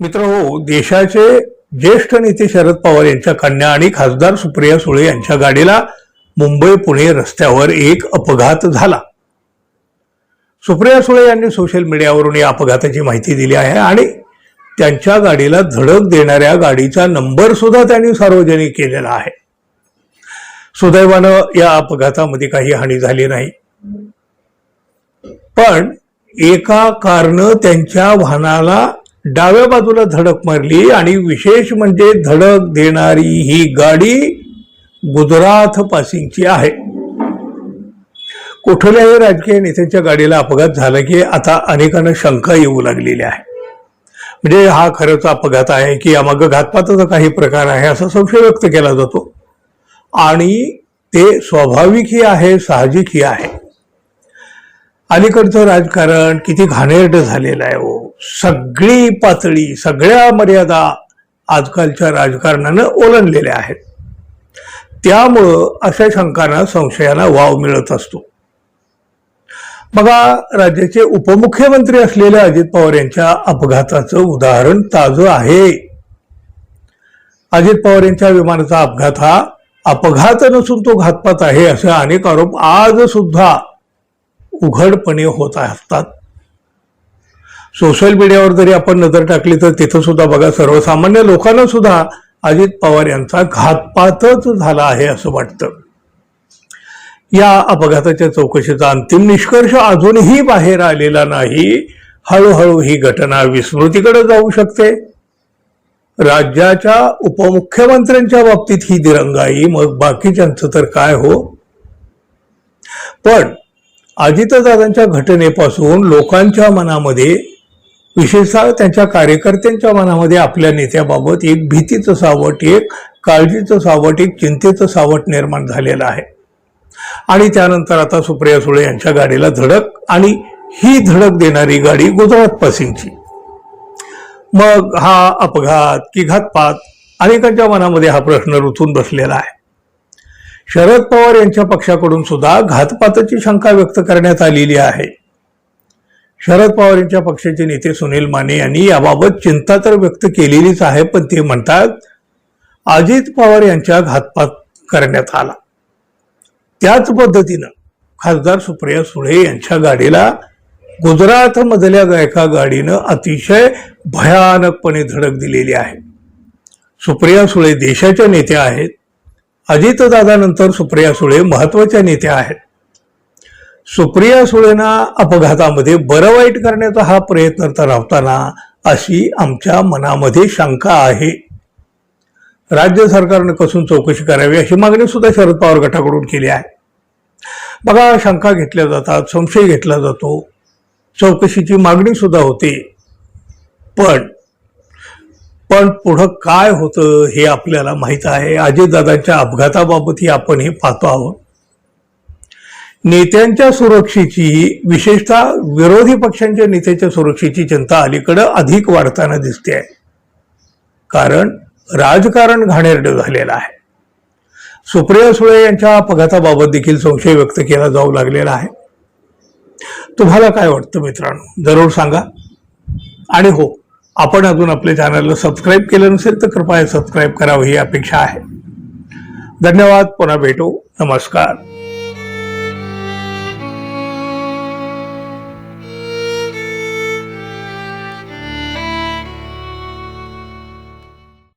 मित्रहो, देशाचे ज्येष्ठ नेते शरद पवार यांच्या कन्या आणि खासदार सुप्रिया सुळे यांच्या गाडीला मुंबई पुणे रस्त्यावर एक अपघात झाला. सुप्रिया सुळे यांनी सोशल मीडियावरून या अपघाताची माहिती दिली आहे आणि त्यांच्या गाडीला धडक देणाऱ्या गाडीचा नंबर सुद्धा त्यांनी सार्वजनिक केलेला आहे. सुदैवानं या अपघातामध्ये काही हानी झाली नाही, पण एका कारनं त्यांच्या वाहनाला डाव्या बाजूला धडक मारली आणि विशेष म्हणजे धडक देणारी ही गाडी गुजरात पासिंगची आहे. कुठल्याही राजकीय नेत्यांच्या गाडीला अपघात झाला की आता अनेकांना शंका येऊ लागलेली आहे. म्हणजे हा खरंच अपघात आहे की यामागं घातपाताचा काही प्रकार आहे असा संशय व्यक्त केला जातो आणि ते स्वाभाविकही आहे, साहजिकही आहे. अलीकडचं राजकारण किती घाणेरडं झालेलं आहे हो. सगळी पातळी, सगळ्या मर्यादा आजकालच्या राजकारणानं ओलांडलेल्या आहेत. त्यामुळं अशा शंकांना, संशयाला वाव मिळत असतो. बघा, राज्याचे उपमुख्यमंत्री असलेल्या अजित पवार यांच्या अपघाताचं उदाहरण ताजं आहे. अजित पवार यांच्या विमानाचा अपघात हा अपघात नसून तो घातपात आहे असे अनेक आरोप आज सुद्धा उघडपणे होत असतात. सोशल मीडियावर जरी आपण नजर टाकली तर तिथं सुद्धा बघा, सर्वसामान्य लोकांना सुद्धा अजित पवार यांचा घातपातच झाला आहे असं वाटतं. या अपघाताच्या चौकशीचा अंतिम निष्कर्ष अजूनही बाहेर आलेला नाही. हळूहळू ही घटना विस्मृतीकडे जाऊ शकते. राज्याच्या उपमुख्यमंत्र्यांच्या बाबतीत ही दिरंगाई, मग बाकीच्यांचं तर काय हो. पण अजितदादांच्या घटनेपासून लोकांच्या मनामध्ये, विशेषतः त्यांच्या कार्यकर्त्यांच्या मनामध्ये आपल्या नेत्याबाबत एक भीतीचं सावट, एक काळजीचं सावट, एक चिंतेचं सावट निर्माण झालेलं आहे. आणि त्यानंतर आता सुप्रिया सुळे यांच्या गाडीला धडक, आणि ही धडक देणारी गाडी गुजरात पासिंगची. मग हा अपघात की घातपात, अनेकांच्या मनामध्ये हा प्रश्न रुतून बसलेला आहे. शरद पवार यांच्या पक्षाकडून सुद्धा घातपाताची शंका व्यक्त करण्यात आलेली आहे. शरद पवार यांच्या पक्षाचे नेते सुनील माने यांनी याबाबत चिंता तर व्यक्त केलेलीच आहे, पण ते म्हणतात अजित पवार यांच्या घातपात करण्यात आला. त्याच पद्धतीनं खासदार सुप्रिया सुळे यांच्या गाडीला गुजरात मधल्या एका गाडीनं अतिशय भयानकपणे धडक दिलेली आहे. सुप्रिया सुळे देशाच्या नेत्या आहेत. अजितदादानंतर सुप्रिया सुळे महत्वाच्या नेत्या आहेत. सुप्रिया सुळेंना अपघातामध्ये बरं वाईट करण्याचा हा प्रयत्न तर नव्हताना अशी आमच्या मनामध्ये शंका आहे. राज्य सरकारनं कसून चौकशी करावी अशी मागणी सुद्धा शरद पवार गटाकडून केली आहे. बघा, शंका घेतल्या जातात, संशय घेतला जातो, चौकशीची मागणी सुद्धा होते, पण पुढं काय होतं हे आपल्याला माहित आहे. अजितदादांच्या अपघाताबाबतही आपण हे पाहतो आहोत. नेत्यांच्या सुरक्षेची, विशेषतः विरोधी पक्षांच्या नेत्याच्या सुरक्षेची चिंता अलीकडं अधिक वाढताना दिसते आहे. कारण राजकारण घाणेरडं झालेलं आहे. सुप्रिया सुळे यांच्या अपघाताबाबत देखील संशय व्यक्त केला जाऊ लागलेला आहे. तुम्हाला काय वाटतं मित्रांनो, जरूर सांगा. आणि हो, आपण अजून आपल्या चॅनलला सबस्क्राईब केलं नसेल तर कृपया सबस्क्राईब करावं ही अपेक्षा आहे. धन्यवाद. पुन्हा भेटू. नमस्कार.